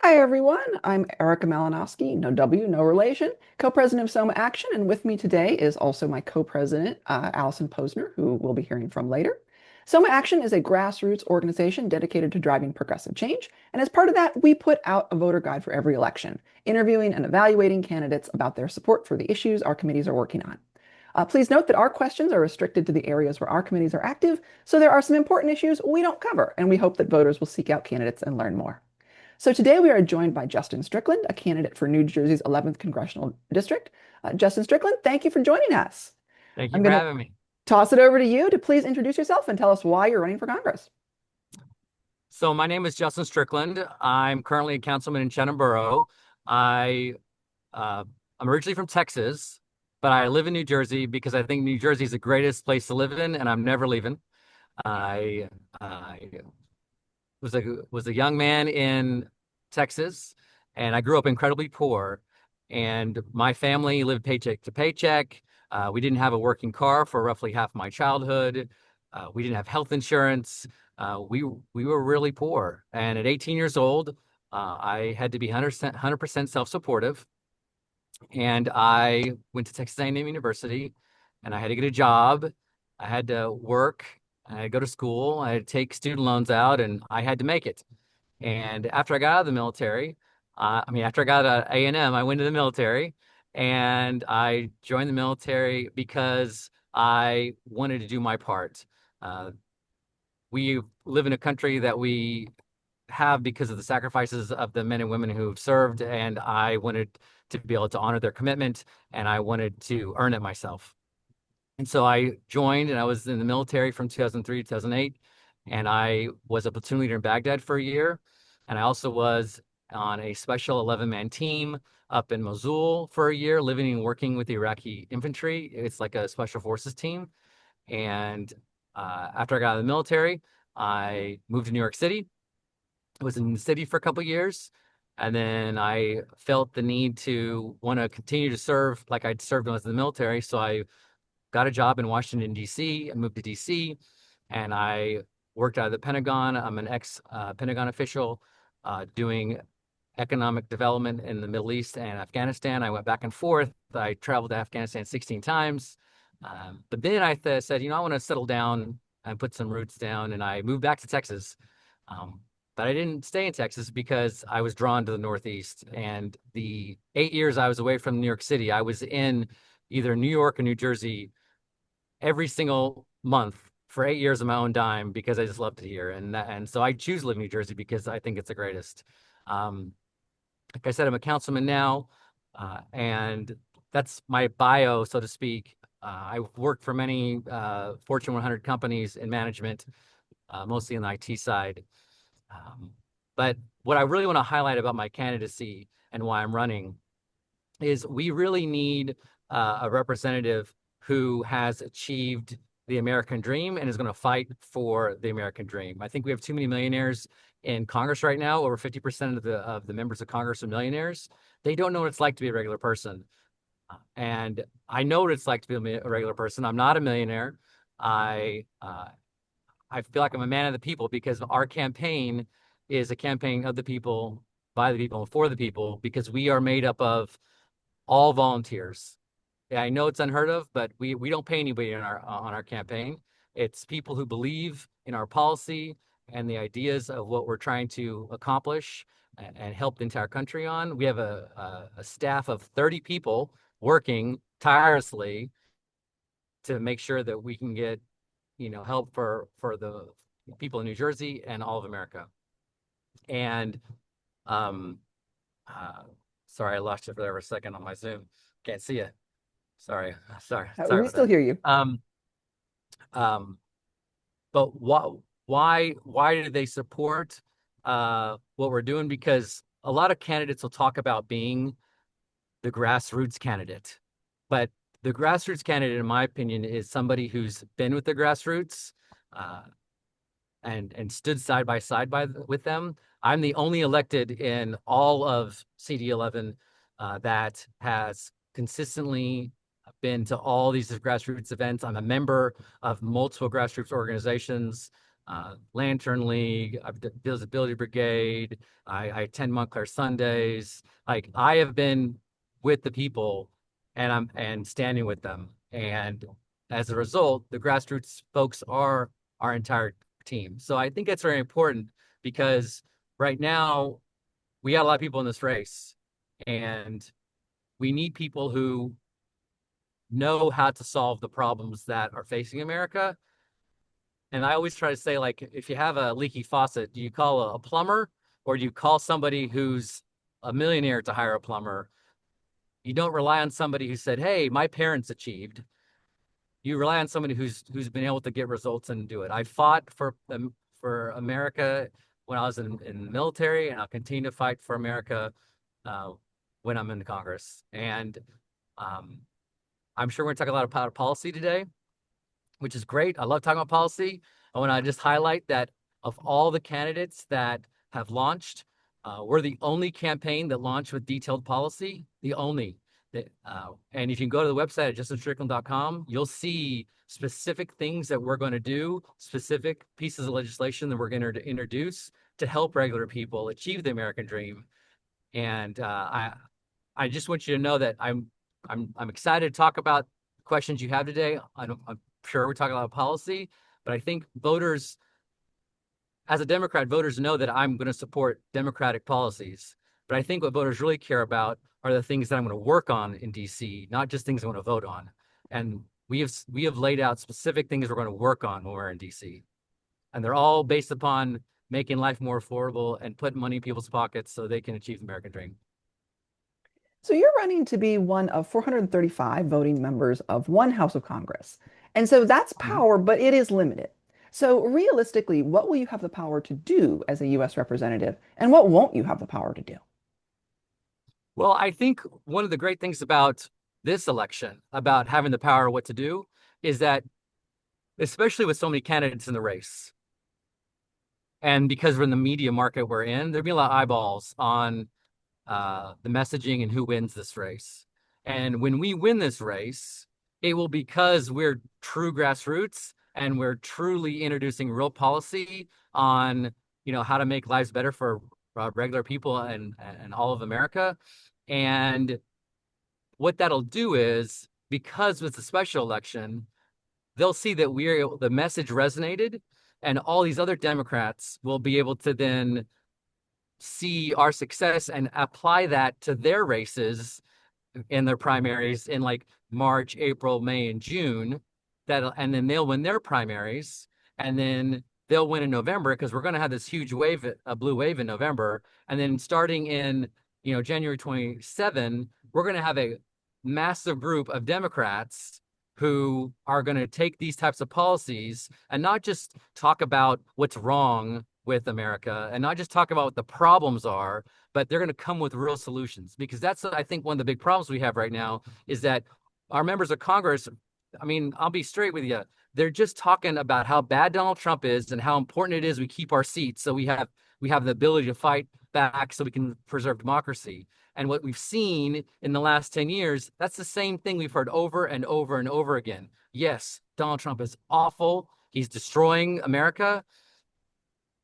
Hi, everyone. I'm Erica Malinowski, no W, no relation, co-president of Soma Action. And with me today is also my co-president, Allison Posner, who we'll be hearing from later. Soma Action is a grassroots organization dedicated to driving progressive change. And as part of that, we put out a voter guide for every election, interviewing and evaluating candidates about their support for the issues our committees are working on. Please note that our questions are restricted to the areas where our committees are active, so there are some important issues we don't cover, and we hope that voters will seek out candidates and learn more. So today we are joined by Justin Strickland, a candidate for New Jersey's 11th Congressional District. Justin Strickland, thank you for joining us. Thank you I'm for going to having me. toss it over to you to please introduce yourself and tell us why you're running for Congress. So my name is Justin Strickland. I'm currently a councilman in Chatham Borough. I uh, I'm originally from Texas, but I live in New Jersey because I think New Jersey is the greatest place to live in, and I'm never leaving. I was a young man in Texas, and I grew up incredibly poor. And my family lived paycheck to paycheck. We didn't have a working car for roughly half my childhood. We didn't have health insurance. We were really poor. And at 18 years old, I had to be 100% self-supportive. And I went to Texas A&M University, and I had to get a job. I had to work. I had to go to school. I had to take student loans out, and I had to make it. And after I got out of the military, after I got out of A&M, I went to the military, and I joined the military because I wanted to do my part. Uh, we live in a country that we have because of the sacrifices of the men and women who've served, and I wanted to be able to honor their commitment, and I wanted to earn it myself. And so I joined, and I was in the military from 2003 to 2008, and I was a platoon leader in Baghdad for a year, and I also was on a special 11-man team up in Mosul for a year, living and working with the Iraqi infantry. It's like a special forces team. And after I got out of the military, I moved to New York City. I was in the city for a couple of years, and then I felt the need to want to continue to serve like I'd served when I was in the military. So I got a job in Washington, D.C. I moved to D.C. and I worked out of the Pentagon. I'm an ex-Pentagon official doing economic development in the Middle East and Afghanistan. I went back and forth. I traveled to Afghanistan 16 times. But then I said, I want to settle down and put some roots down. And I moved back to Texas. Um, but I didn't stay in Texas because I was drawn to the Northeast. And the 8 years I was away from New York City, I was in either New York or New Jersey every single month for 8 years of my own dime because I just loved it here. And so I choose to live in New Jersey because I think it's the greatest. Um, like I said, I'm a councilman now, and that's my bio, so to speak. I've worked for many Fortune 100 companies in management, mostly in the IT side. Um, but what I really want to highlight about my candidacy and why I'm running is we really need a representative who has achieved the American dream and is going to fight for the American dream. I think we have too many millionaires in Congress right now. Over 50% of the members of Congress are millionaires. They don't know what it's like to be a regular person. And I know what it's like to be a regular person. I'm not a millionaire. I uh, I feel like I'm a man of the people because our campaign is a campaign of the people, by the people, and for the people, because we are made up of all volunteers. Yeah, I know it's unheard of, but we don't pay anybody in our on our campaign. It's people who believe in our policy and the ideas of what we're trying to accomplish and help the entire country on. We have a staff of 30 people working tirelessly to make sure that we can get, help for the people in New Jersey and all of America. And um, uh, sorry, I lost you for there for a second on my Zoom. Can't see it. Sorry, sorry We about still that. hear you. Um, um, but why did they support what we're doing? Because a lot of candidates will talk about being the grassroots candidate, but the grassroots candidate, in my opinion, is somebody who's been with the grassroots uh, and stood side by side with them. I'm the only elected in all of CD11 that has consistently been to all these grassroots events. I'm a member of multiple grassroots organizations. Lantern League, Visibility Brigade. I attend Montclair Sundays. Like I have been with the people, and I'm standing with them. And as a result, the grassroots folks are our entire team. So I think it's very important because right now we got a lot of people in this race, and we need people who know how to solve the problems that are facing America. And I always try to say, like, if you have a leaky faucet, do you call a plumber or do you call somebody who's a millionaire to hire a plumber? You don't rely on somebody who said, "Hey, my parents achieved." You rely on somebody who's been able to get results and do it. I fought for America when I was in the military, and I'll continue to fight for America uh, when I'm in Congress. And um, I'm sure we're going to talk a lot about policy today, which is great. I love talking about policy. I want to just highlight that of all the candidates that have launched, we're the only campaign that launched with detailed policy, the only. And if you can go to the website at justinstrickland.com, you'll see specific things that we're going to do, specific pieces of legislation that we're going to introduce to help regular people achieve the American dream. And I just want you to know that I'm excited to talk about questions you have today. I'm sure we're talking about policy, but I think voters, as a Democrat, voters know that I'm going to support Democratic policies. But I think what voters really care about are the things that I'm going to work on in DC, not just things I want to vote on. And we have laid out specific things we're going to work on when we're in DC. And they're all based upon making life more affordable and putting money in people's pockets so they can achieve the American dream. So you're running to be one of 435 voting members of one House of Congress. And so that's power, but it is limited. So realistically, what will you have the power to do as a US representative, and what won't you have the power to do? Well, I think one of the great things about this election, about having the power what to do, is that especially with so many candidates in the race, and because we're in the media market we're in, there'll be a lot of eyeballs on the messaging and who wins this race. And when we win this race, it will because we're true grassroots and we're truly introducing real policy on, how to make lives better for regular people and all of America. And what that'll do is because it's a special election, they'll see that the message resonated, and all these other Democrats will be able to then see our success and apply that to their races in their primaries in like March, April, May, and June. And then they'll win their primaries, and then they'll win in November because we're going to have this huge wave, a blue wave in November, and then starting in January 27, we're going to have a massive group of Democrats who are going to take these types of policies and not just talk about what's wrong with America and not just talk about what the problems are, but they're going to come with real solutions. Because that's, I think, one of the big problems we have right now is that our members of Congress, I mean, I'll be straight with you, they're just talking about how bad Donald Trump is and how important it is we keep our seats so we have the ability to fight back so we can preserve democracy. And what we've seen in the last 10 years, that's the same thing we've heard over and over and over again. Yes, Donald Trump is awful. He's destroying America.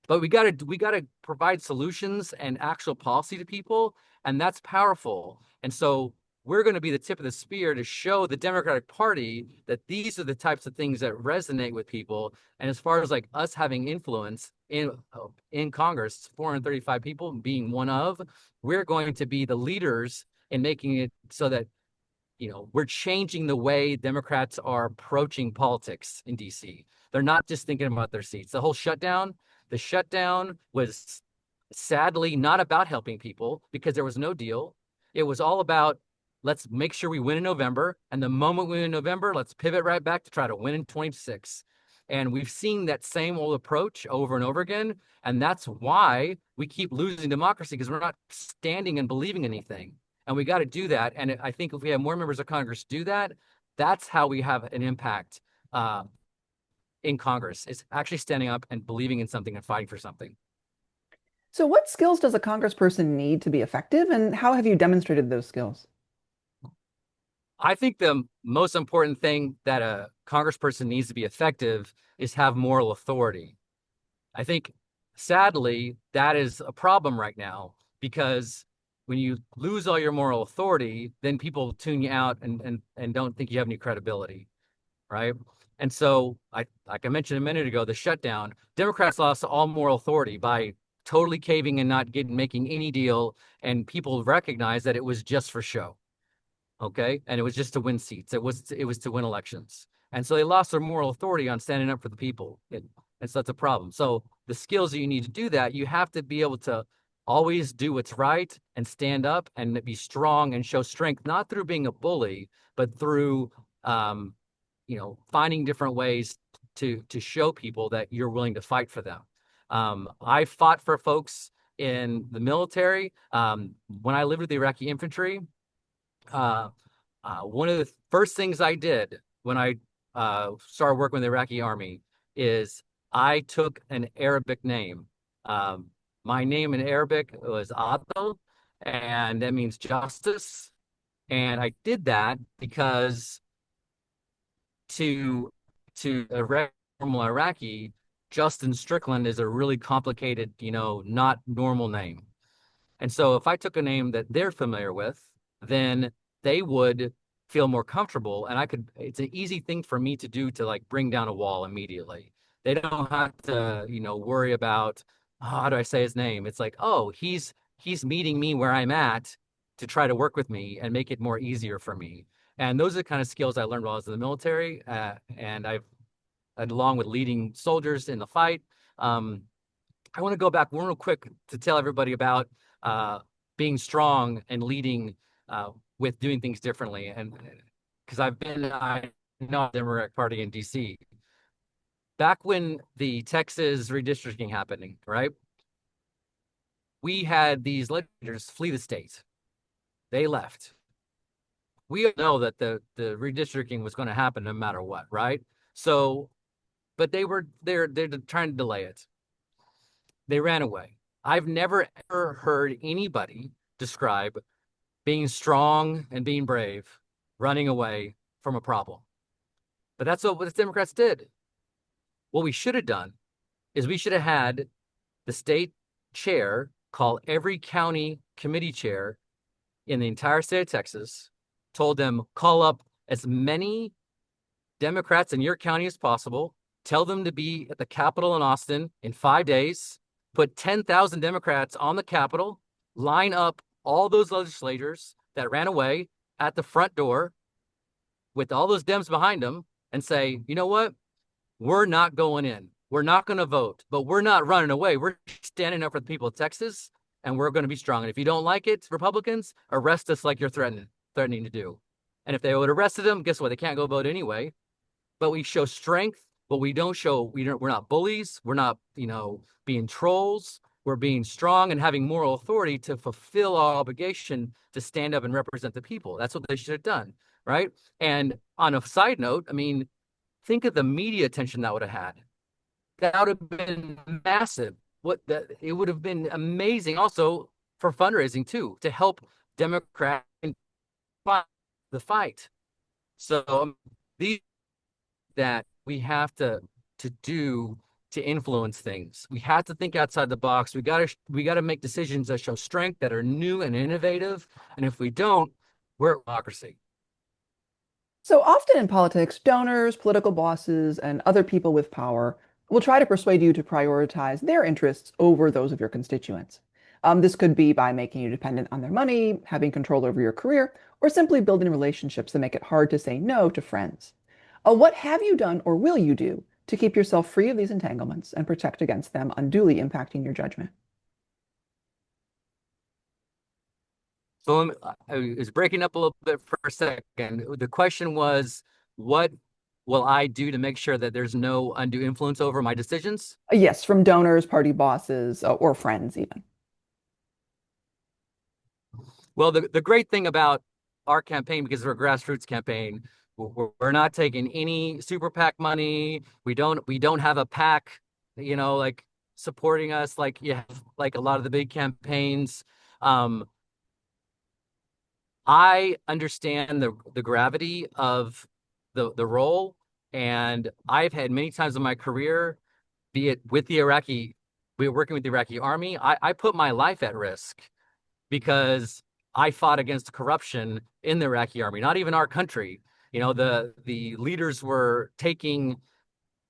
But we gotta provide solutions and actual policy to people, and that's powerful. And so we're going to be the tip of the spear to show the Democratic Party that these are the types of things that resonate with people. And as far as like us having influence in Congress, 435 people being one of, we're going to be the leaders in making it so that we're changing the way Democrats are approaching politics in DC. They're not just thinking about their seats. The shutdown was sadly not about helping people because there was no deal. It was all about let's make sure we win in November. And the moment we win in November, let's pivot right back to try to win in 26. And we've seen that same old approach over and over again. And that's why we keep losing democracy, because we're not standing and believing anything. And we got to do that. And I think if we have more members of Congress do that, that's how we have an impact in Congress, is actually standing up and believing in something and fighting for something. So what skills does a congressperson need to be effective, and how have you demonstrated those skills? I think the most important thing that a congressperson needs to be effective is have moral authority. I think sadly that is a problem right now because when you lose all your moral authority, then people tune you out and don't think you have any credibility, right? And so, like I mentioned a minute ago, the shutdown, Democrats lost all moral authority by totally caving and not making any deal, and people recognized that it was just for show, okay, and it was just to win seats. It was to win elections, and so they lost their moral authority on standing up for the people, and so that's a problem. So the skills that you need to do that, you have to be able to always do what's right and stand up and be strong and show strength, not through being a bully, but through um, finding different ways to show people that you're willing to fight for them. I fought for folks in the military. When I lived with the Iraqi infantry, uh, one of the first things I did when I started working with the Iraqi army is I took an Arabic name. Um, my name in Arabic was Adel, and that means justice. And I did that because to a normal Iraqi, Justin Strickland is a really complicated, not normal name. And so if I took a name that they're familiar with, then they would feel more comfortable. And it's an easy thing for me to do to like bring down a wall immediately. They don't have to, worry about, oh, how do I say his name? It's like, oh, he's meeting me where I'm at to try to work with me and make it more easier for me. And those are the kind of skills I learned while I was in the military. And along with leading soldiers in the fight. I want to go back real quick to tell everybody about uh, being strong and leading with doing things differently. And because I know the Democratic Party in DC. Back when the Texas redistricting happening, right? We had these legislators flee the state. They left. We know that the redistricting was going to happen no matter what, right? So, but they're trying to delay it. They ran away. I've never ever heard anybody describe being strong and being brave, running away from a problem. But that's what the Democrats did. What we should have done is we should have had the state chair call every county committee chair in the entire state of Texas, told them, call up as many Democrats in your county as possible, tell them to be at the Capitol in Austin in 5 days, put 10,000 Democrats on the Capitol, line up all those legislators that ran away at the front door with all those Dems behind them and say, you know what? We're not going in. We're not going to vote, but we're not running away. We're standing up for the people of Texas, and we're going to be strong. And if you don't like it, Republicans, arrest us like you're threatening to do. And if they would have arrested them, guess what? They can't go vote anyway. But we show strength, but we don't show, we're not bullies. We're not, being trolls. We're being strong and having moral authority to fulfill our obligation to stand up and represent the people. That's what they should have done, right? And on a side note, I mean, think of the media attention that would have had. That would have been massive. It would have been amazing also for fundraising too, to help Democrats fight the fight. So these that we have to do to influence things. We have to think outside the box. We got to make decisions that show strength, that are new and innovative. And if we don't, we're a democracy. So often in politics, donors, political bosses, and other people with power will try to persuade you to prioritize their interests over those of your constituents. This could be by making you dependent on their money, having control over your career, or simply building relationships that make it hard to say no to friends. What have you done or will you do to keep yourself free of these entanglements and protect against them unduly impacting your judgment? So I was breaking up a little bit for a second. The question was, what will I do to make sure that there's no undue influence over my decisions? Yes, from donors, party bosses, or friends even. Well, the great thing about our campaign, because we're a grassroots campaign, we're not taking any super PAC money. We don't have a PAC, like supporting us like you have like a lot of the big campaigns. Um, I understand the gravity of the role, and I've had many times in my career be it with the Iraqi, we were working with the Iraqi army. I put my life at risk because I fought against corruption in the Iraqi army, not even our country. The leaders were taking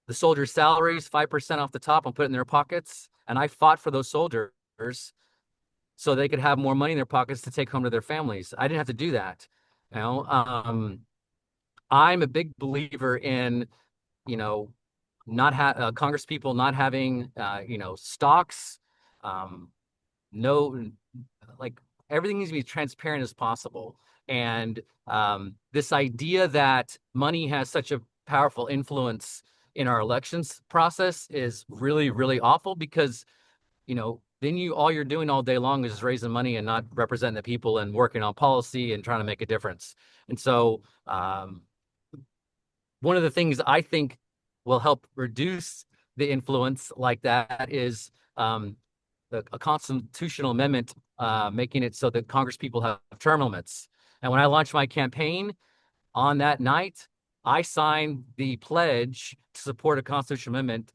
the soldiers' salaries, 5% off the top, and put it in their pockets. And I fought for those soldiers so they could have more money in their pockets to take home to their families. I didn't have to do that. You know, I'm a big believer in, you know, not Congress people not having, stocks. Um, no, like everything needs to be transparent as possible. And this idea that money has such a powerful influence in our elections process is really, really awful because, then all you're doing all day long is just raising money and not representing the people and working on policy and trying to make a difference. And so one of the things I think will help reduce the influence like that is a constitutional amendment making it so that Congress people have term limits. And when I launched my campaign on that night, I signed the pledge to support a constitutional amendment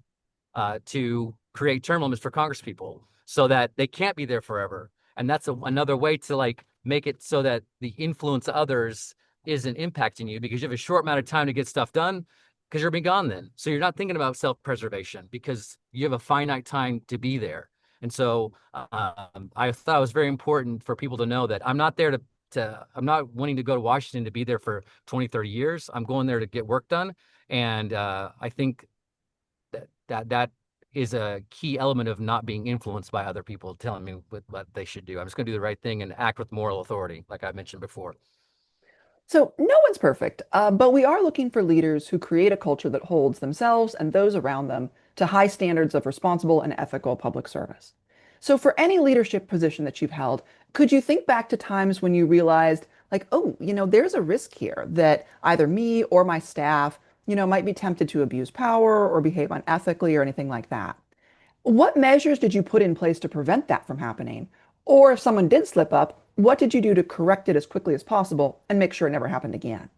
to create term limits for Congress people so that they can't be there forever. And that's another way to like make it so that the influence of others isn't impacting you because you have a short amount of time to get stuff done because you're being gone then. So you're not thinking about self-preservation because you have a finite time to be there. And so I thought it was very important for people to know that I'm not there I'm not wanting to go to Washington to be there for 20, 30 years. I'm going there to get work done. And I think that is a key element of not being influenced by other people telling me what they should do. I'm just going to do the right thing and act with moral authority, like I mentioned before. So, no one's perfect, but we are looking for leaders who create a culture that holds themselves and those around them to high standards of responsible and ethical public service. So, for any leadership position that you've held, could you think back to times when you realized, like, oh, there's a risk here that either me or my staff, might be tempted to abuse power or behave unethically or anything like that? What measures did you put in place to prevent that from happening? Or if someone did slip up, what did you do to correct it as quickly as possible and make sure it never happened again?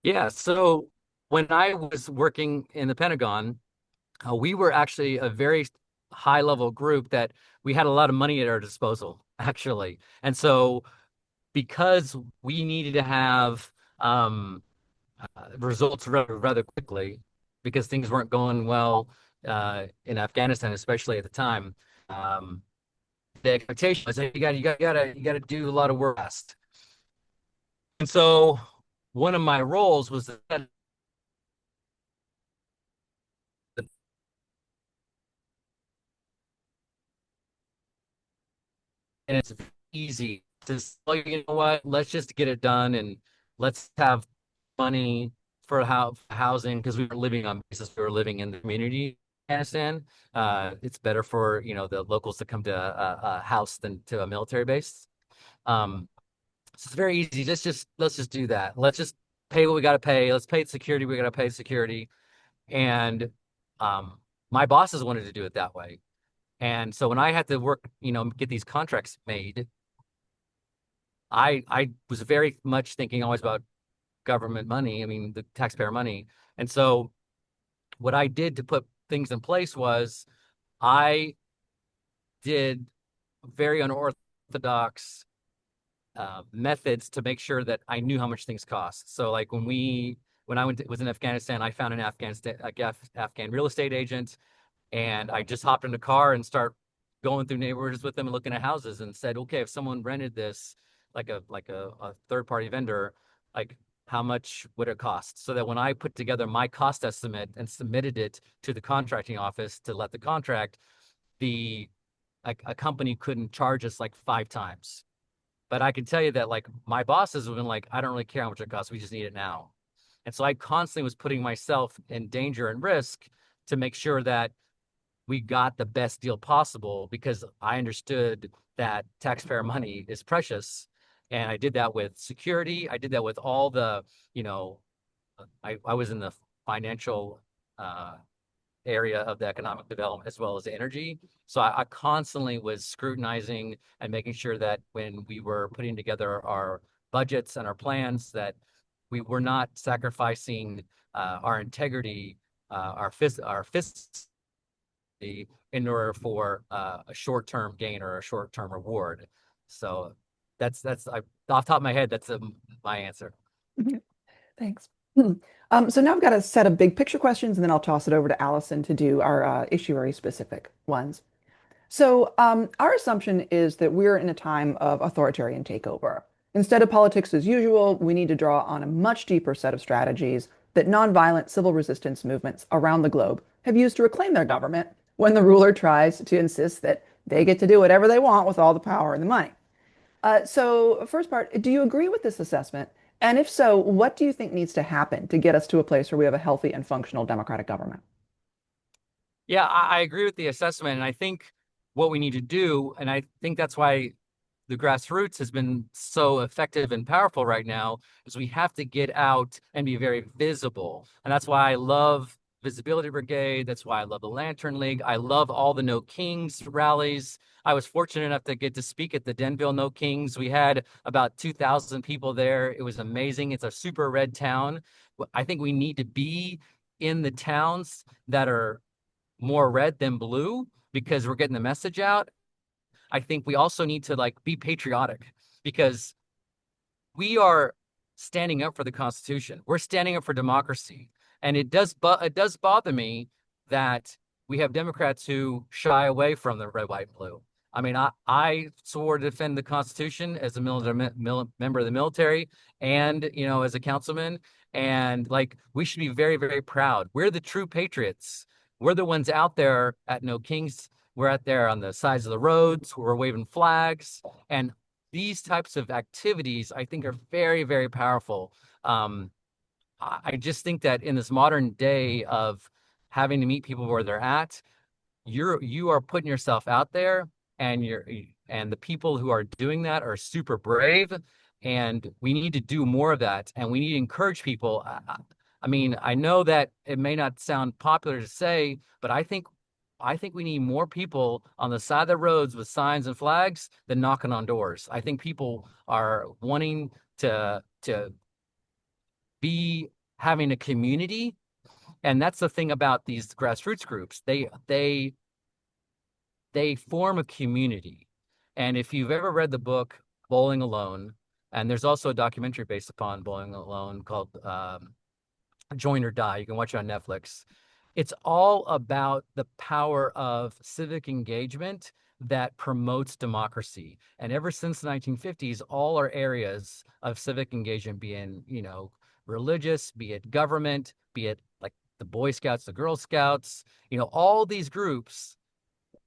Yeah. So when I was working in the Pentagon, we were actually a very high level group that we had a lot of money at our disposal, actually. And so because we needed to have results rather quickly because things weren't going well in Afghanistan, especially at the time. Um, the expectation was that you got to do a lot of work fast. And so one of my roles was that and it's easy to say, oh, you know what, let's just get it done and let's have money for housing because we were living on basis we were living in the community in Afghanistan. It's better for the locals to come to a house than to a military base. So it's very easy. Let's just do that. Let's just pay what we got to pay. Let's pay security. We got to pay security. And um, my bosses wanted to do it that way. And so when I had to work, get these contracts made, I was very much thinking always about government money. I mean, the taxpayer money. And so what I did to put things in place was I did very unorthodox methods to make sure that I knew how much things cost. So like when I was in Afghanistan, I found an Afghan real estate agent, and I just hopped in the car and start going through neighborhoods with them and looking at houses and said, okay, if someone rented this, like a third party vendor, like how much would it cost? So that when I put together my cost estimate and submitted it to the contracting office to let the contract, the like a company couldn't charge us like 5 times. But I can tell you that like my bosses have been like, I don't really care how much it costs. We just need it now. And so I constantly was putting myself in danger and risk to make sure that we got the best deal possible because I understood that taxpayer money is precious. And I did that with security. I did that with all you know, I was in the financial uh, area of the economic development as well as energy. So I constantly was scrutinizing and making sure that when we were putting together our budgets and our plans, that we were not sacrificing our integrity our fists in order for a short-term gain or a short-term reward. So off the top of my head, that's my answer. Thanks. So now I've got a set of big picture questions, and then I'll toss it over to Allison to do our issue area specific ones. So, our assumption is that we're in a time of authoritarian takeover. Instead of politics as usual, we need to draw on a much deeper set of strategies that nonviolent civil resistance movements around the globe have used to reclaim their government when the ruler tries to insist that they get to do whatever they want with all the power and the money. So, first part, do you agree with this assessment? And if so, what do you think needs to happen to get us to a place where we have a healthy and functional democratic government? Yeah, I agree with the assessment. And I think what we need to do, and I think that's why the grassroots has been so effective and powerful right now, is we have to get out and be very visible. And that's why I love Visibility Brigade. That's why I love the Lantern League. I love all the No Kings rallies. I was fortunate enough to get to speak at the Denville No Kings. We had about 2,000 people there. It was amazing. It's a super red town. I think we need to be in the towns that are more red than blue because we're getting the message out. I think we also need to like be patriotic because we are standing up for the Constitution. We're standing up for democracy. And it does bother me that we have Democrats who shy away from the red, white, and blue. I mean, I swore to defend the Constitution as a member of the military and, as a councilman. And like, we should be very, very proud. We're the true patriots. We're the ones out there at No Kings. We're out there on the sides of the roads. We're waving flags. And these types of activities, I think, are very, very powerful. I just think that in this modern day of having to meet people where they're at, you are putting yourself out there, and the people who are doing that are super brave, and we need to do more of that, and we need to encourage people. I mean, I know that it may not sound popular to say, but I think we need more people on the side of the roads with signs and flags than knocking on doors. I think people are wanting to be having a community, and that's the thing about these grassroots groups. They form a community. And if you've ever read the book Bowling Alone, and there's also a documentary based upon Bowling Alone called Join or Die. You can watch it on Netflix. It's all about the power of civic engagement that promotes democracy. And ever since the 1950s, all our areas of civic engagement, being, religious, be it government, be it like the Boy Scouts, the Girl Scouts, all these groups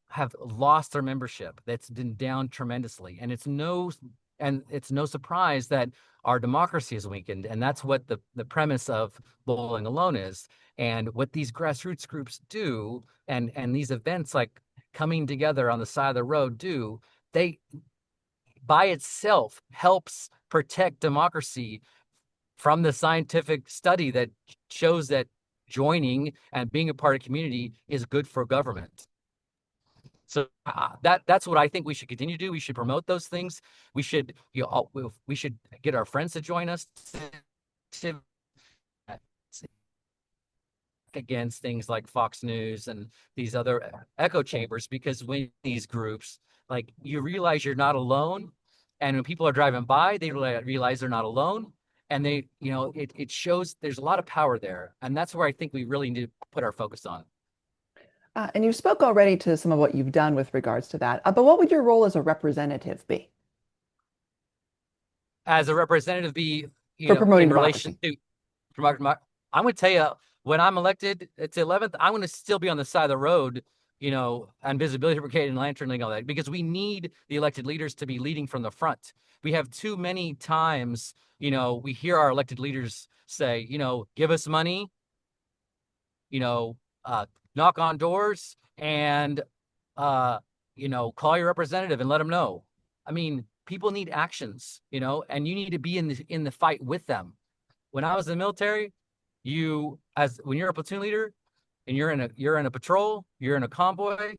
have lost their membership. That's been down tremendously. And it's no surprise that our democracy is weakened. And that's what the premise of Bowling Alone is. And what these grassroots groups do, and these events like coming together on the side of the road do, they by itself helps protect democracy from the scientific study that shows that joining and being a part of community is good for government. So that's what I think we should continue to do. We should promote those things. We should we should get our friends to join us against things like Fox News and these other echo chambers, because when these groups, like, you realize you're not alone, and when people are driving by, they realize they're not alone, and it shows there's a lot of power there, and that's where I think we really need to put our focus on. And you spoke already to some of what you've done with regards to that, but what would your role as a representative be As a representative, be for promoting in democracy? relation to I'm going to tell you, when I'm elected, it's the 11th, I'm going to still be on the side of the road, on Visibility Brigade and Lantern League, all that, because we need the elected leaders to be leading from the front. We have too many times, we hear our elected leaders say, give us money, you know, knock on doors, and call your representative and let them know. I mean, people need actions, and you need to be in the fight with them. When I was in the military, when you're a platoon leader and you're in a patrol, you're in a convoy,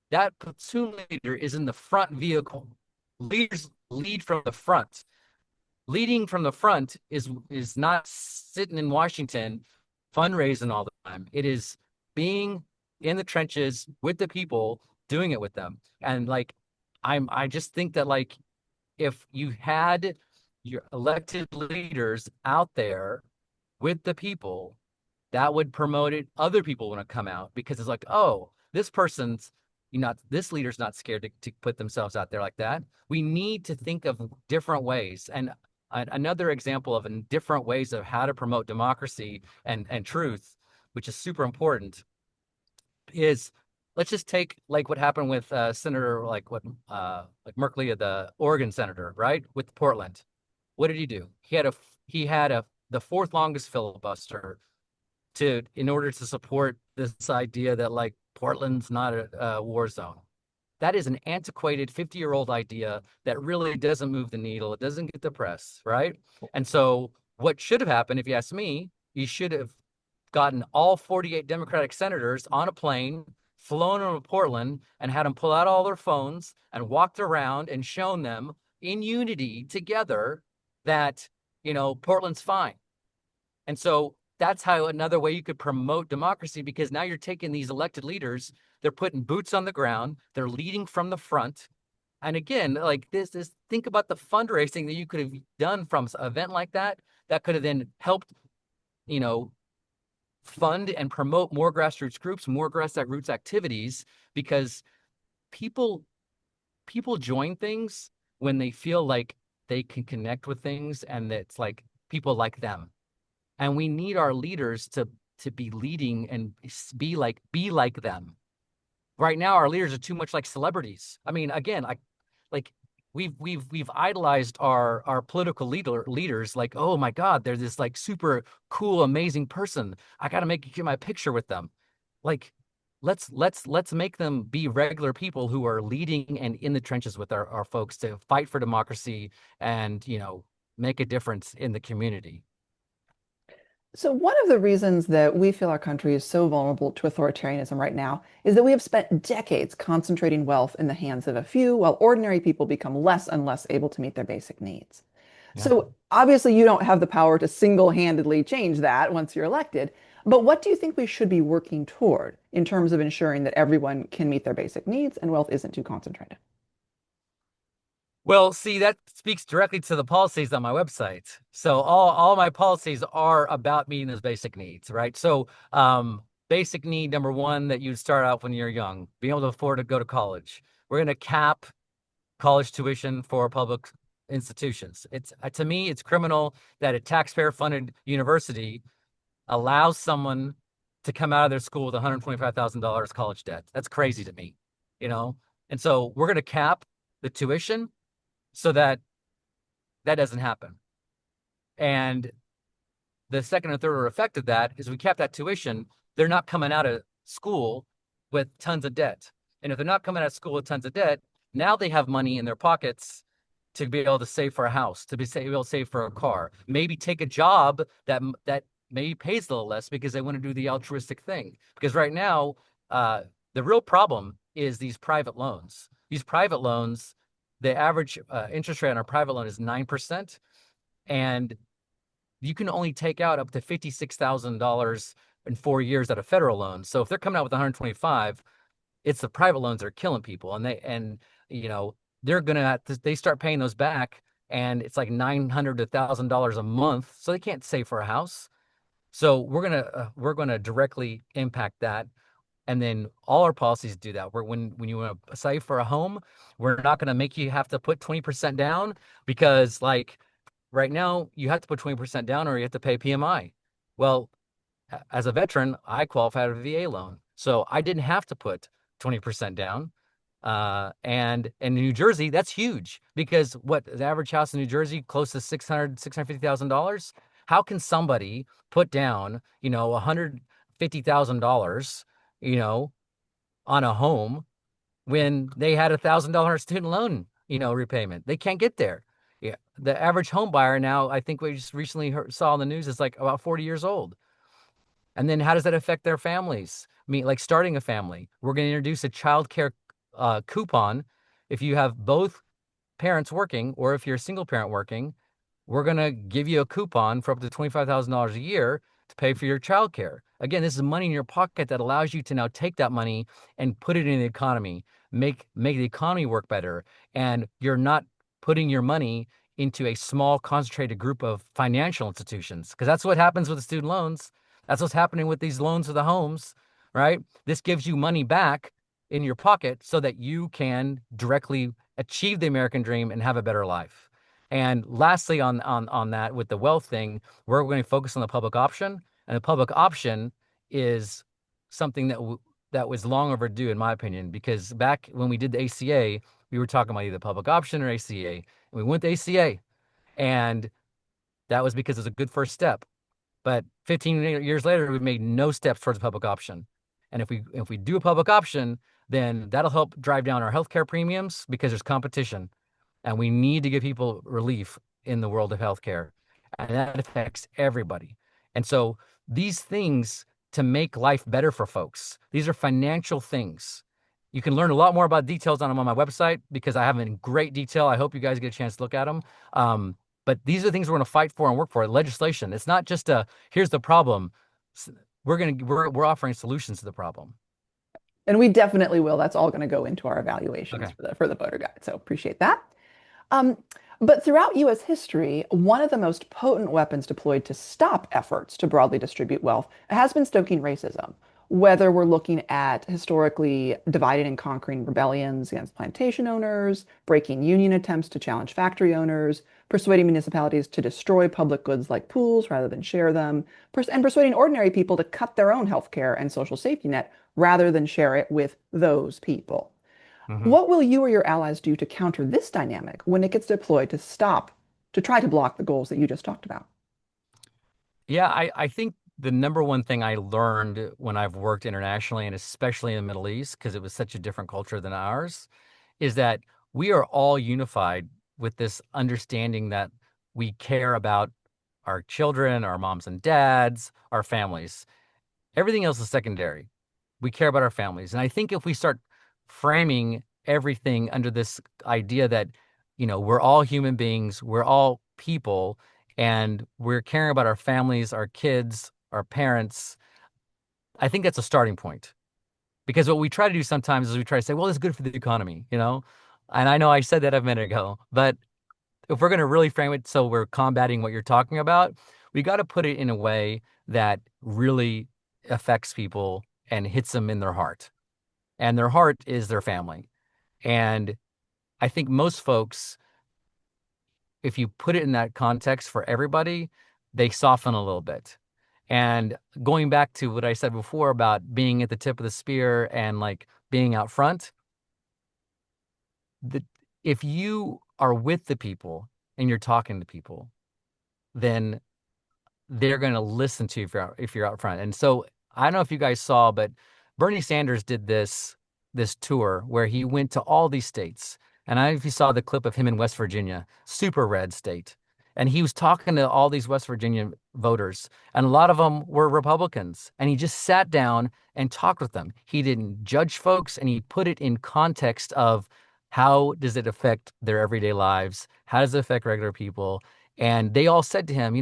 that platoon leader is in the front vehicle. Leaders lead from the front. Leading from the front is not sitting in Washington fundraising all the time. It is being in the trenches with the people, doing it with them. And like, I just think that like, if you had your elected leaders out there with the people, that would promote it. Other people want to come out because it's like, oh, this person's not, this leader's not scared to put themselves out there like that. We need to think of different ways. And another example of different ways of how to promote democracy and truth, which is super important, is let's just take like what happened with Senator like Merkley, the Oregon senator, right, with Portland. What did he do? He had the fourth longest filibuster to in order to support this idea that like Portland's not a war zone. That is an antiquated 50-year-old idea that really doesn't move the needle. It doesn't get the press, right? And so what should have happened, if you ask me, you should have gotten all 48 Democratic senators on a plane, flown them to Portland, and had them pull out all their phones and walked around and shown them in unity together that, Portland's fine. And so that's how another way you could promote democracy, because now you're taking these elected leaders, they're putting boots on the ground, they're leading from the front. And again, like this is think about the fundraising that you could have done from an event like that, that could have then helped, you know, fund and promote more grassroots groups, more grassroots activities, because people people join things when they feel like they can connect with things and it's like people like them. And we need our leaders to be leading and be like them. Right now, our leaders are too much like celebrities. I mean, again, like we've idolized our political leaders. Like, oh my God, they're this like super cool, amazing person. I got to get my picture with them. Like, let's make them be regular people who are leading and in the trenches with our folks to fight for democracy and make a difference in the community. So, one of the reasons that we feel our country is so vulnerable to authoritarianism right now is that we have spent decades concentrating wealth in the hands of a few, while ordinary people become less and less able to meet their basic needs. Yeah. So, obviously, you don't have the power to single-handedly change that once you're elected. But what do you think we should be working toward in terms of ensuring that everyone can meet their basic needs and wealth isn't too concentrated? Well, see, that speaks directly to the policies on my website. So all my policies are about meeting those basic needs, right? So basic need number one that you'd start out when you're young, being able to afford to go to college. We're going to cap college tuition for public institutions. It's to me, it's criminal that a taxpayer-funded university allows someone to come out of their school with $125,000 college debt. That's crazy to me, you know? And so we're going to cap the tuition so that that doesn't happen. And the second or third order effect of that is we kept that tuition. They're not coming out of school with tons of debt. And if they're not coming out of school with tons of debt, now they have money in their pockets to be able to save for a house, to be able to save for a car, maybe take a job that maybe pays a little less because they want to do the altruistic thing. Because right now, the real problem is these private loans. These private loans, the average interest rate on a private loan is 9%, and you can only take out up to $56,000 in 4 years at a federal loan. So if they're coming out with 125, it's the private loans that are killing people, and they're gonna they start paying those back, and it's like $900 to $1,000 a month, so they can't save for a house. So we're gonna directly impact that. And then all our policies do that. When you want to save for a home, we're not going to make you have to put 20% down, because like right now you have to put 20% down or you have to pay PMI. Well, as a veteran, I qualified for a VA loan, so I didn't have to put 20% down. And in New Jersey, that's huge, because what the average house in New Jersey close to $650,000. How can somebody put down, $150,000, on a home when they had $1,000 student loan, repayment? They can't get there. Yeah. The average home buyer now, I think we just recently saw on the news, is like about 40 years old. And then how does that affect their families? I mean, like starting a family, we're going to introduce a child care coupon. If you have both parents working, or if you're a single parent working, we're going to give you a coupon for up to $25,000 a year to pay for your childcare. Again, this is money in your pocket that allows you to now take that money and put it in the economy, make the economy work better. And you're not putting your money into a small concentrated group of financial institutions, because that's what happens with the student loans. That's what's happening with these loans for the homes, right? This gives you money back in your pocket so that you can directly achieve the American dream and have a better life. And lastly, on that, with the wealth thing, we're going to focus on the public option, and the public option is something that was long overdue, in my opinion, because back when we did the ACA, we were talking about either public option or ACA, and we went to ACA, and that was because it's a good first step. But 15 years later, we've made no steps towards a public option. And if we do a public option, then that'll help drive down our healthcare premiums because there's competition. And we need to give people relief in the world of healthcare. And that affects everybody. And so these things to make life better for folks, these are financial things. You can learn a lot more about details on them on my website because I have them in great detail. I hope you guys get a chance to look at them. But these are the things we're going to fight for and work for. Legislation. It's not just here's the problem. We're offering solutions to the problem. And we definitely will. That's all going to go into our evaluations Okay. for the voter guide. So appreciate that. Um, but throughout U.S. history, one of the most potent weapons deployed to stop efforts to broadly distribute wealth has been stoking racism. Whether we're looking at historically dividing and conquering rebellions against plantation owners, breaking union attempts to challenge factory owners, persuading municipalities to destroy public goods like pools rather than share them, and persuading ordinary people to cut their own health care and social safety net rather than share it with those people. Mhm. What will you or your allies do to counter this dynamic when it gets deployed to try to block the goals that you just talked about? Yeah, I think the number one thing I learned when I've worked internationally and especially in the Middle East, because it was such a different culture than ours, is that we are all unified with this understanding that we care about our children, our moms and dads, our families. Everything else is secondary. We care about our families. And I think if we start framing everything under this idea that, we're all human beings, we're all people, and we're caring about our families, our kids, our parents, I think that's a starting point. Because what we try to do sometimes is we try to say, well, it's good for the economy. And I know I said that a minute ago, but if we're going to really frame it so we're combating what you're talking about, we got to put it in a way that really affects people and hits them in their heart. And their heart is their family. And I think most folks, if you put it in that context for everybody, they soften a little bit. And going back to what I said before about being at the tip of the spear and like being out front, the, if you are with the people and you're talking to people, then they're going to listen to you if you're out front. And so I don't know if you guys saw, but Bernie Sanders did this tour where he went to all these states. And I don't know if you saw the clip of him in West Virginia, super red state. And he was talking to all these West Virginia voters, and a lot of them were Republicans. And he just sat down and talked with them. He didn't judge folks, and he put it in context of how does it affect their everyday lives? How does it affect regular people? And they all said to him,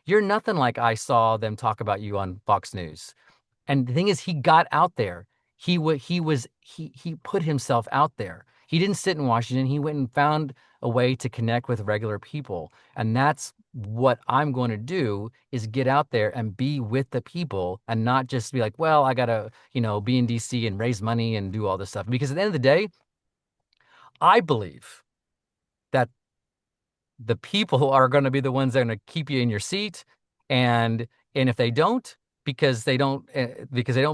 you're nothing like I saw them talk about you on Fox News. And the thing is, he got out there. He put himself out there. He didn't sit in Washington. He went and found a way to connect with regular people. And that's what I'm going to do is get out there and be with the people and not just be like, well, I gotta, be in DC and raise money and do all this stuff. Because at the end of the day, I believe that the people are going to be the ones that are going to keep you in your seat, and if they don't, because they don't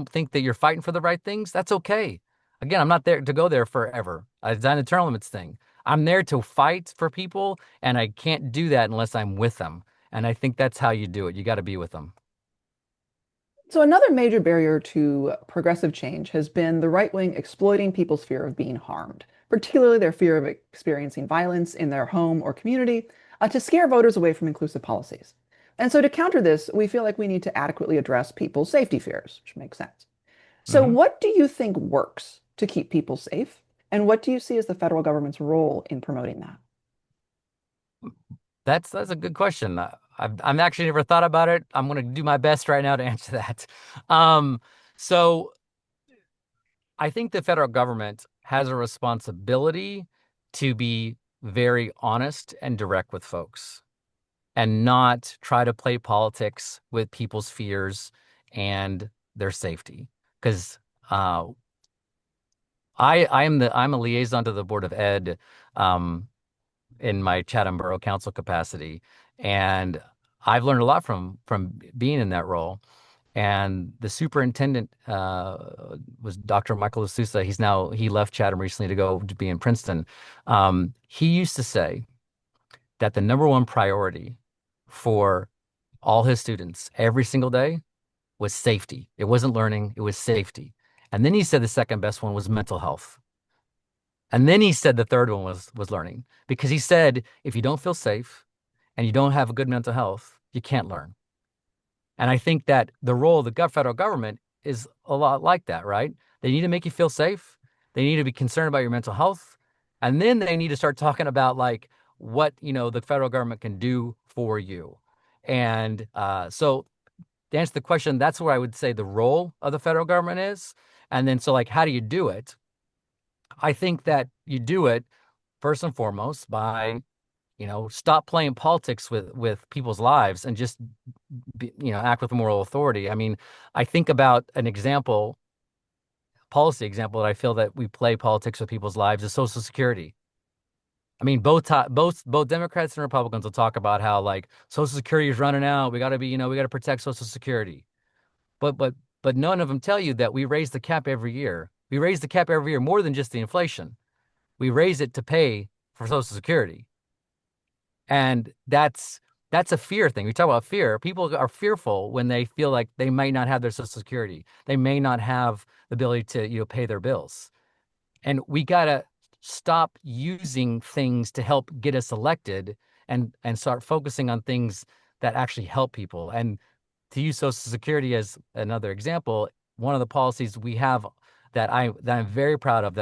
think that you're fighting for the right things, that's okay. Again, I'm not there to go there forever. It's not a term limits thing. I'm there to fight for people, and I can't do that unless I'm with them. And I think that's how you do it. You got to be with them. So, another major barrier to progressive change has been the right wing exploiting people's fear of being harmed, particularly their fear of experiencing violence in their home or community, to scare voters away from inclusive policies. And so, to counter this, we feel like we need to adequately address people's safety fears, which makes sense. So, Hmm. what do you think works to keep people safe? And what do you see as the federal government's role in promoting that? That's a good question. I'm actually never thought about it. I'm going to do my best right now to answer that. Um, so I think the federal government has a responsibility to be very honest and direct with folks and not try to play politics with people's fears and their safety. Because uh, I'm a liaison to the Board of Ed um, in my Chatham Borough Council capacity, and I've learned a lot from being in that role. And the superintendent was Dr. Michael Asusa. He left Chatham recently to go to be in Princeton. He used to say that the number one priority for all his students every single day was safety. It wasn't learning, it was safety. And then he said the second best one was mental health. And then he said the third one was learning because he said if you don't feel safe and you don't have a good mental health, you can't learn. And I think that the role of the federal government is a lot like that, right? They need to make you feel safe. They need to be concerned about your mental health. And then they need to start talking about like what, the federal government can do for you. And so to answer the question, that's where I would say the role of the federal government is. And then so like, how do you do it? I think that you do it first and foremost by stop playing politics with people's lives and just act with moral authority. I mean, I think about an example, policy example that I feel that we play politics with people's lives is Social Security. I mean, both Democrats and Republicans will talk about how like Social Security is running out. We got to we got to protect Social Security. But but but none of them tell you that we raise the cap every year. We raise the cap every year more than just the inflation. We raise it to pay for Social Security. And that's a fear thing. We talk about fear. People are fearful when they feel like they might not have their Social Security. They may not have the ability to, pay their bills. And we gotta stop using things to help get us elected and start focusing on things that actually help people. And to use Social Security as another example, one of the policies we have that I'm very proud of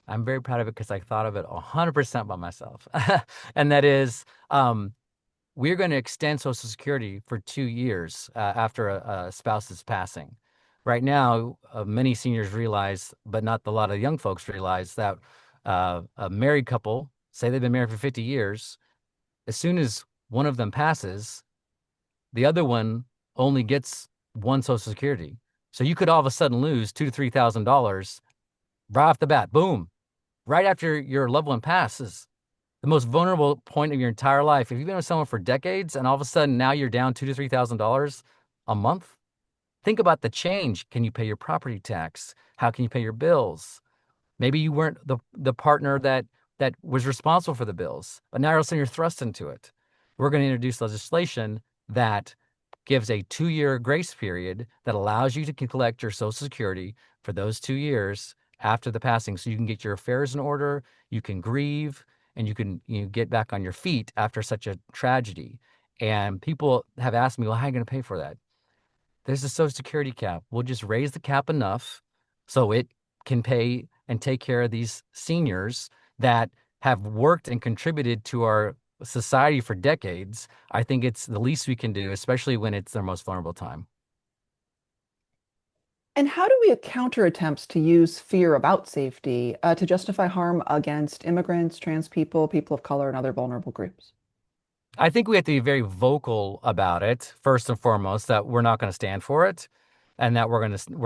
I'm very proud of it because I thought of it 100% by myself. And that is, we're going to extend Social Security for 2 years after a spouse's passing. Right now, many seniors realize, but not a lot of young folks realize that a married couple, say they've been married for 50 years, as soon as one of them passes, the other one only gets one Social Security. So you could all of a sudden lose $2,000 to $3,000 right off the bat. Boom, right after your loved one passes, the most vulnerable point of your entire life. If you've been with someone for decades and all of a sudden now you're down $2,000 to $3,000 a month, think about the change. Can you pay your property tax? How can you pay your bills? Maybe you weren't the partner that was responsible for the bills, but now all of a sudden you're thrust into it. We're going to introduce legislation that gives a 2-year grace period that allows you to collect your Social Security for those 2 years after the passing, so you can get your affairs in order, you can grieve, and you can get back on your feet after such a tragedy. And people have asked me, well, how are you going to pay for that? There's a Social Security cap. We'll just raise the cap enough so it can pay and take care of these seniors that have worked and contributed to our society for decades. I think it's the least we can do, especially when it's their most vulnerable time. And how do we counter attempts to use fear about safety to justify harm against immigrants, trans people, people of color, and other vulnerable groups? I think we have to be very vocal about it, first and foremost, that we're not going to stand for it and that we're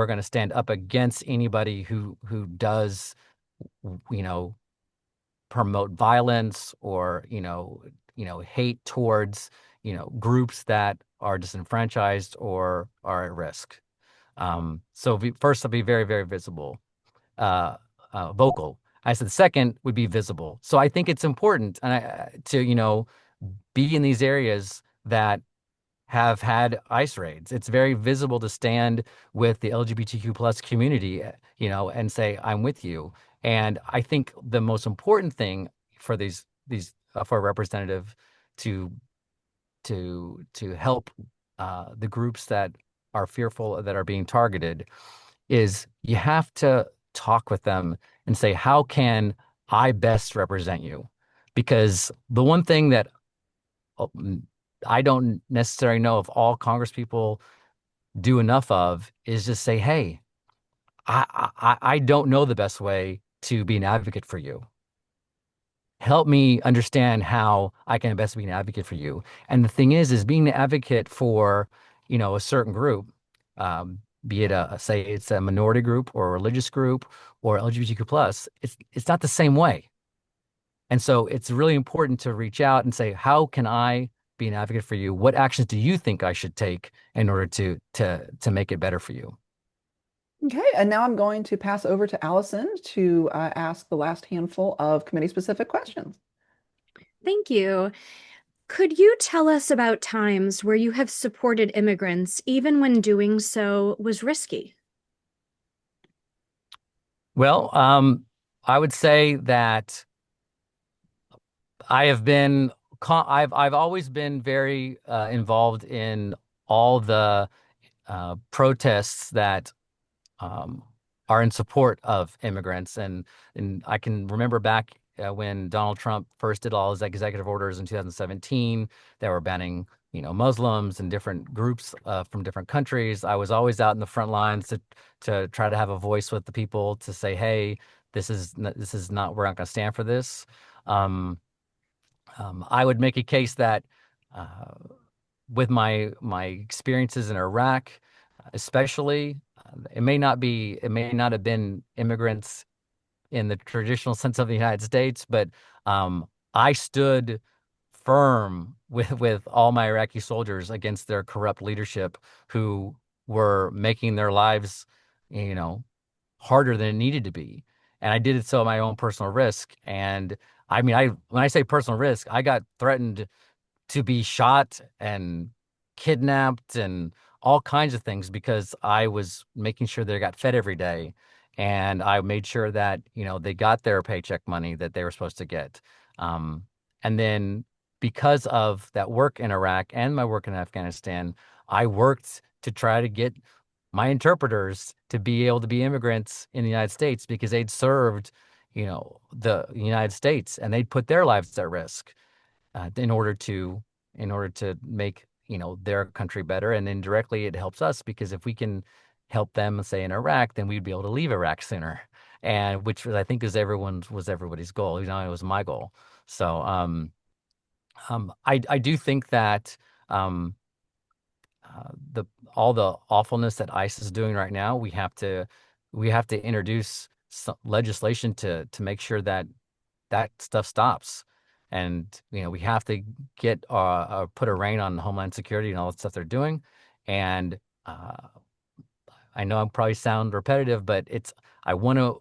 going to stand up against anybody who does, you know, promote violence or, hate towards, groups that are disenfranchised or are at risk. First, I'll be very, very uh, vocal. I said second would be visible. So I think it's important to, be in these areas that have had ICE raids. It's very visible to stand with the LGBTQ plus community, and say, I'm with you. And I think the most important thing for for a representative to help the groups that are fearful that are being targeted is you have to talk with them and say, how can I best represent you? Because the one thing that I don't necessarily know if all Congress people do enough of is just say, hey, I don't know the best way to be an advocate for you. Help me understand how I can best be an advocate for you. And the thing is being an advocate for, a certain group, be it say it's a minority group or a religious group or LGBTQ plus, it's not the same way. And so it's really important to reach out and say, how can I be an advocate for you? What actions do you think I should take in order to make it better for you? Okay, and now I'm going to pass over to Allison to ask the last handful of committee-specific questions. Thank you. Could you tell us about times where you have supported immigrants, even when doing so was risky? Well, I would say that I have been I've always been very involved in all the protests that um, are in support of immigrants, and I can remember back when Donald Trump first did all his executive orders in 2017 that were banning, Muslims and different groups from different countries. I was always out in the front lines to try to have a voice with the people to say, hey, this is not, we're not going to stand for this. Um, I would make a case that uh, with my experiences in Iraq, especially, it may not have been immigrants in the traditional sense of the United States, but um, I stood firm with all my Iraqi soldiers against their corrupt leadership who were making their lives, you know, harder than it needed to be. And I did it so at my own personal risk. And I mean, when I say personal risk, I got threatened to be shot and kidnapped and all kinds of things because I was making sure they got fed every day. And I made sure that, they got their paycheck money that they were supposed to get. Um, and then because of that work in Iraq and my work in Afghanistan, I worked to try to get my interpreters to be able to be immigrants in the United States because they'd served, the United States and they'd put their lives at risk in order to make their country better, and indirectly it helps us because if we can help them say in Iraq, then we'd be able to leave Iraq sooner, and which I think was everybody's goal. It was my goal. So I do think that um, the all the awfulness that ICE is doing right now, we have to introduce some legislation to make sure that that stuff stops. And we have to get put a rein on Homeland Security and all the stuff they're doing. And uh, I know I probably sound repetitive, but I want to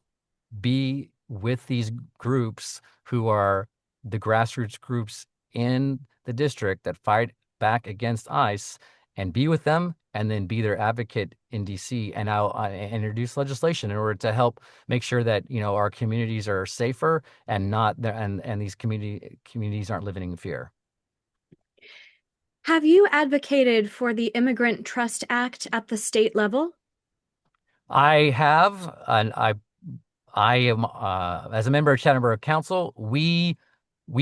be with these groups who are the grassroots groups in the district that fight back against ICE and be with them and then be their advocate in DC. And I'll introduce legislation in order to help make sure that, our communities are safer and not there and these communities aren't living in fear. Have you advocated for the Immigrant Trust Act at the state level? I have, and I am as a member of Chattanooga Council, we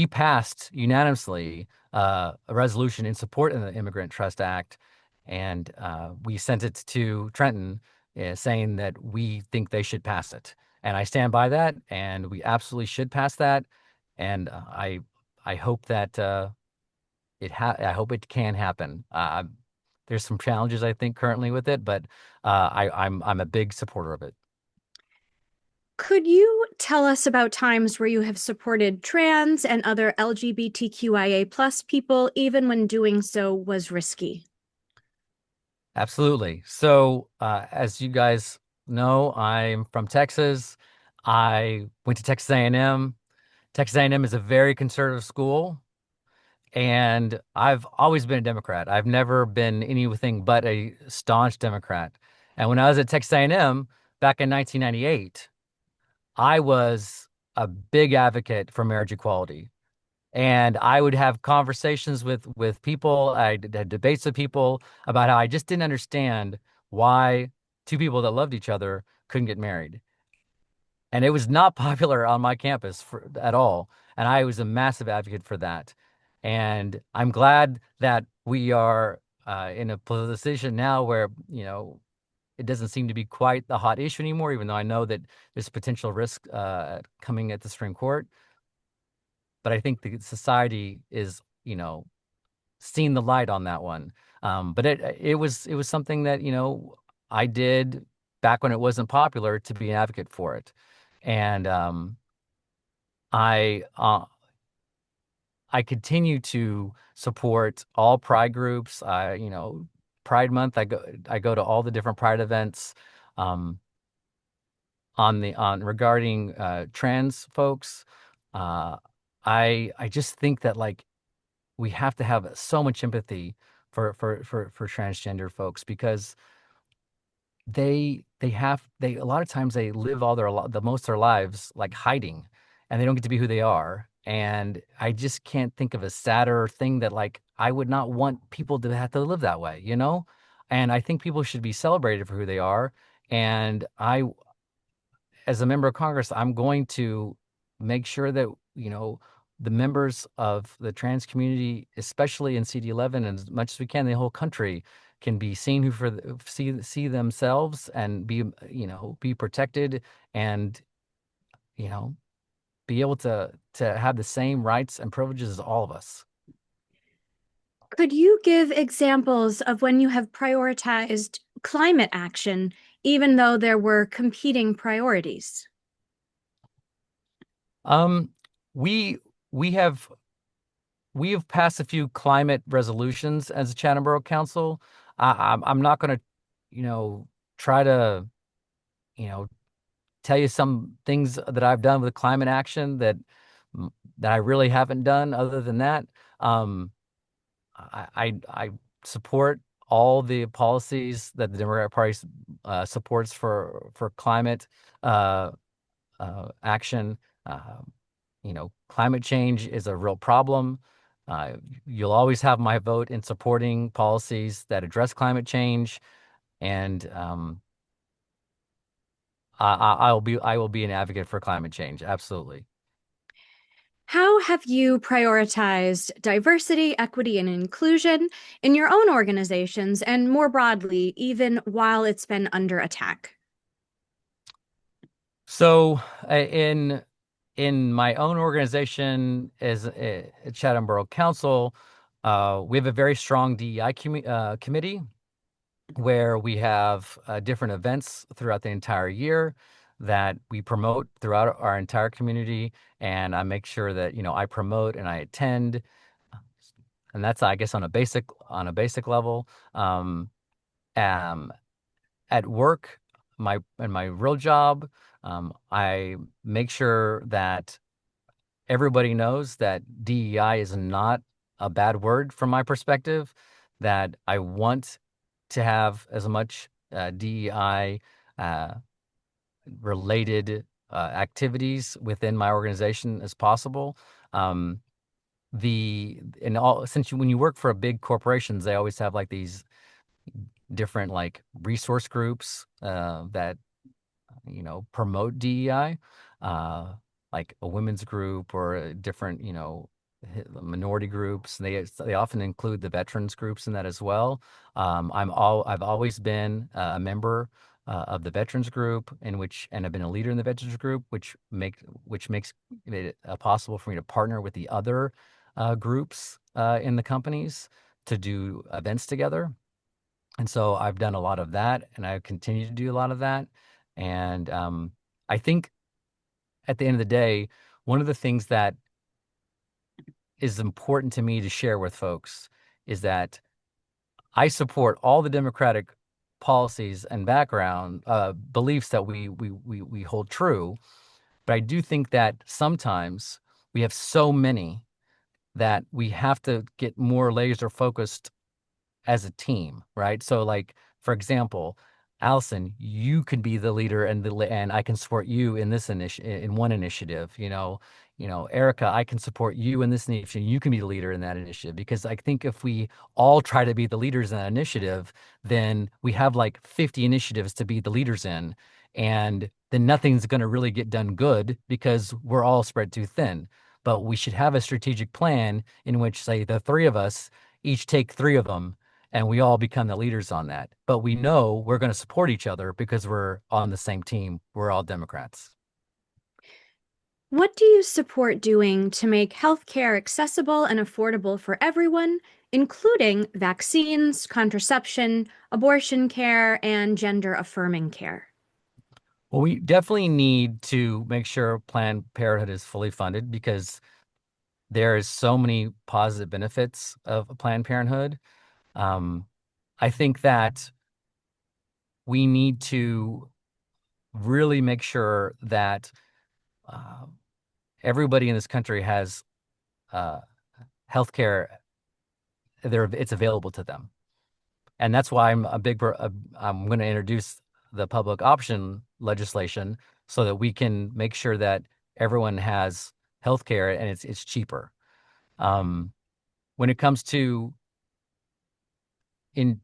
passed unanimously a resolution in support of the Immigrant Trust Act, and we sent it to Trenton saying that we think they should pass it, and I stand by that, and we absolutely should pass that, and I hope that I hope it can happen. There's some challenges I think currently with it, but I'm a big supporter of it. Could you tell us about times where you have supported trans and other LGBTQIA plus people, even when doing so was risky? Absolutely. So, as you guys know, I'm from Texas. I went to Texas A&M. Texas A&M is a very conservative school, and I've always been a Democrat. I've never been anything but a staunch Democrat. And when I was at Texas A&M back in 1998, I was a big advocate for marriage equality. And I would have conversations with people. I had debates with people about how I just didn't understand why two people that loved each other couldn't get married. And it was not popular on my campus at all. And I was a massive advocate for that. And I'm glad that we are in a position now where, it doesn't seem to be quite the hot issue anymore, even though I know that there's potential risk coming at the Supreme Court. But I think the society is, seen the light on that one. But it was something that, I did back when it wasn't popular to be an advocate for it. And I I continue to support all pride groups. Pride Month, I go to all the different pride events. Um, on regarding trans folks, uh, I just think that, like, we have to have so much empathy for transgender folks, because they a lot of times they live the most of their lives like hiding, and they don't get to be who they are. And I just can't think of a sadder thing, that, like, I would not want people to have to live that way, and I think people should be celebrated for who they are. And as a member of Congress, I'm going to make sure that, the members of the trans community, especially in CD11, and as much as we can, the whole country, can be seen see themselves, and be protected, and, you know, be able to have the same rights and privileges as all of us. Could you give examples of when you have prioritized climate action, even though there were competing priorities? Um, we we have we have passed a few climate resolutions as a Chatham Borough Council. I'm not going to, try to, you know, tell you some things that I've done with climate action that I really haven't done. Other than that, um, I support all the policies that the Democratic Party supports for climate uh, action. Uh, Climate change is a real problem. Uh, you'll always have my vote in supporting policies that address climate change, and I will be an advocate for climate change. Absolutely. How have you prioritized diversity, equity, and inclusion in your own organizations and more broadly, even while it's been under attack? So, in my own organization as Chatham Borough Council, we have a very strong DEI committee, where we have different events throughout the entire year that we promote throughout our entire community. And I make sure that, I promote and I attend. And that's, I guess, on a basic level. Um, at work, my real job, I make sure that everybody knows that DEI is not a bad word from my perspective, that I want to have as much DEI uh, related activities within my organization as possible. Um, when you work for a big corporations, they always have like these different like resource groups that promote DEI, like a women's group or a different, minority groups. They often include the veterans groups in that as well. I've always been a member of the veterans group, and I've been a leader in the veterans group, which makes it possible for me to partner with the other groups in the companies to do events together. And so I've done a lot of that, and I continue to do a lot of that. And I think at the end of the day, one of the things that is important to me to share with folks is that I support all the Democratic policies and background beliefs that we hold true. But I do think that sometimes we have so many that we have to get more laser focused as a team, right? So, like, for example, Allison, you could be the leader, and I can support you in this in one initiative. Erica, I can support you in this initiative. You can be the leader in that initiative, because I think if we all try to be the leaders in that initiative, then we have like 50 initiatives to be the leaders in, and then nothing's going to really get done good because we're all spread too thin. but we should have a strategic plan in which, say, the three of us each take three of them and we all become the leaders on that. But we know we're going to support each other because we're on the same team. We're all Democrats. What do you support doing to make healthcare accessible and affordable for everyone, including vaccines, contraception, abortion care, and gender-affirming care? Well, we definitely need to make sure Planned Parenthood is fully funded because there is so many positive benefits of Planned Parenthood. I think that we need to really make sure that uh, everybody in this country has uh, healthcare. It's available to them, and that's why I'm going to introduce the public option legislation so that we can make sure that everyone has healthcare and it's cheaper. Um, when it comes to in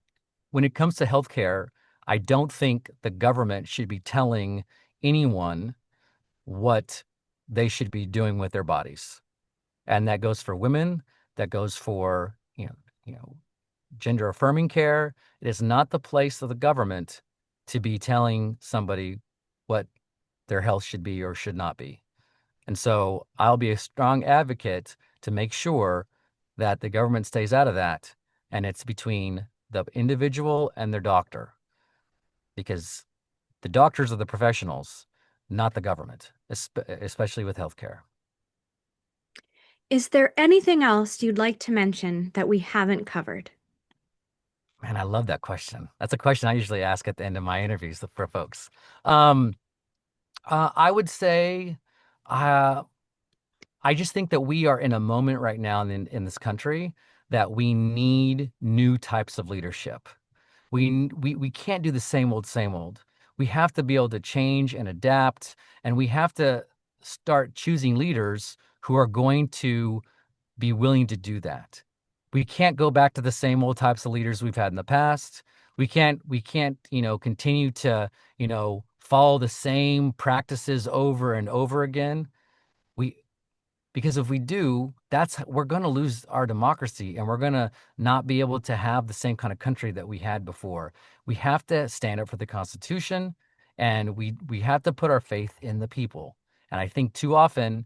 when it comes to healthcare, I don't think the government should be telling anyone what they should be doing with their bodies. And that goes for women, that goes for, gender affirming care. It is not the place of the government to be telling somebody what their health should be or should not be. And so I'll be a strong advocate to make sure that the government stays out of that and it's between the individual and their doctor, because the doctors are the professionals, not the government, especially with healthcare. Is there anything else you'd like to mention that we haven't covered? Man, I love that question. That's a question I usually ask at the end of my interviews for folks. Um, I would say, uh, I just think that we are in a moment right now in this country that we need new types of leadership. We can't do the same old, same old. We have to be able to change and adapt, and we have to start choosing leaders who are going to be willing to do that. We can't go back to the same old types of leaders we've had in the past. We can't, continue to, follow the same practices over and over again. We Because if we do, we're going to lose our democracy and we're going to not be able to have the same kind of country that we had before. We have to stand up for the Constitution, and we have to put our faith in the people. And I think too often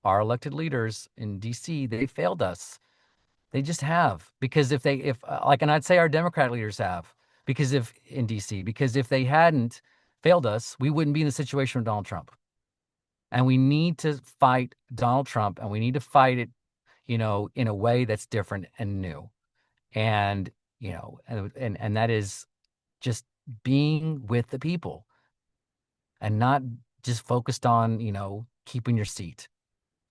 our elected leaders in DC, they failed us. They just have, because if like, and I'd say our Democrat leaders have, because if in DC, because if they hadn't failed us, we wouldn't be in the situation with Donald Trump. And we need to fight Donald Trump, and we need to fight it, in a way that's different and new. And, and that is just being with the people and not just focused on, keeping your seat,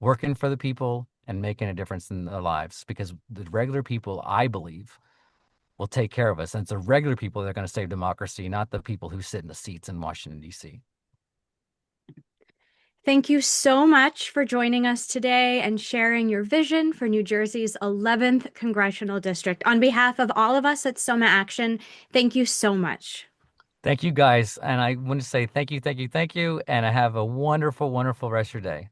working for the people and making a difference in their lives, because the regular people, I believe, will take care of us. And it's the regular people that are going to save democracy, not the people who sit in the seats in Washington, D.C. Thank you so much for joining us today and sharing your vision for New Jersey's 11th Congressional District. On behalf of all of us at Soma Action, thank you so much. Thank you, guys. And I want to say thank you, thank you, thank you. And I have a wonderful, wonderful rest of your day.